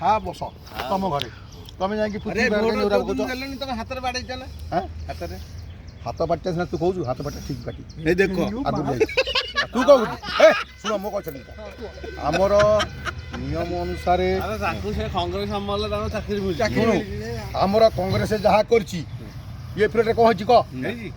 हाँ बस तुम घरे तुम जाकि हाथ हाथ बाटे सिना तू कहू हाथ बाटे ठीक बाटी नहीं देखो तू कहू शुण मो कह आमर नियम अनुसार कांग्रेस चाकरी आमर कांग्रेस जहाँ करची ये फिर कौन कह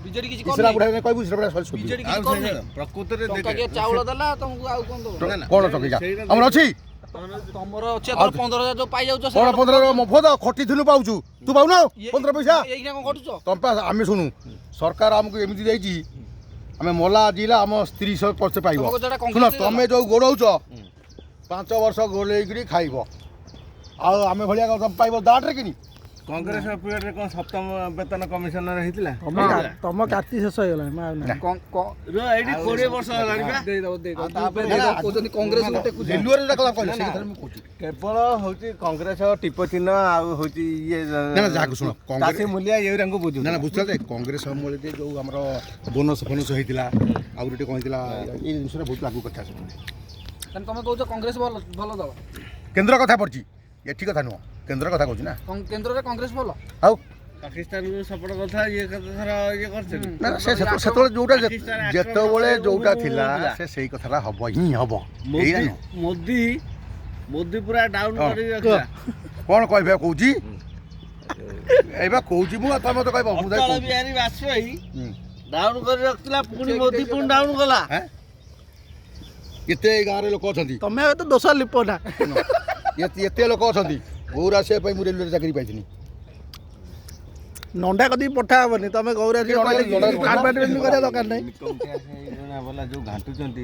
बीजेडी किछि इसरा बुढ़ा कहू इसरा बुढ़ा बीजेडी किछि करनी प्रकृत टंका के चाउल देला तुमको आउ कोन दो कौन टंका हमर अछि तमरो अछि 15000 जो पाई जाउछ कौन 15 मफत खटी थिलु पाउछु तू पाउन 15 पैसा एइना कोन खटुछ तुम पास आम शुणु सरकार आमको एमती देती आम मला जिला आम स्त्री सब पैसे पाइब तुमको जेटा शुण कांग्रेस तुम जो गोड़ौच 5 वर्ष गोलेक खाइब आम भाया पाइब दाटे कि कांग्रेस पीरियड रे कोन सप्तम वेतन कमिशनर हेतिला तम काटी शेष हो गला एडी 20 वर्ष हलानी बा दे दो कोजनी कांग्रेस गोटे कुछ रेलवे रे कला कहले से केवल होची कांग्रेस टिप चिन्ह आ होची ये ना जाक सुन कांग्रेस कांग्रेस मूल्य ये रंग बुझु ना बुझला दे कांग्रेस समले जे जो हमर बोनस फोनस हेतिला आ गोटे कहितला ए जिनसरा बहुत लागू कथा सब तन तमे कहउछ कांग्रेस भलो भलो दल केंद्र कथा पड़ची एठी कथा नुह केंद्र कथा कहू ना केंद्र रे कांग्रेस भलो आउ पाकिस्तान को सपोर्ट करथा ये कथा ये करछ ना से सेतोले जोटा जेतोले जोटा थिला से सही कथाला हबो ही हबो एइरा नु मोदी मोदी पूरा डाउन करी रखला कौन कहबे कहूची एबा कहूची मु तम तो कहबो मु अटल बिहारी वाजपेयी डाउन करी रखला पुनी मोदी पुनी डाउन कला हैं केते गारे लोक अछंती तमे तो दोष लिप ना एते लोक अछंती गौरा से पई मु रेलवे चाकरी पाइथिनी नंडा कदी पठा हबनी तमे गौरा से नंडा- कहले कार्ड बाटे करिया दरकार नै जो घाटुचंती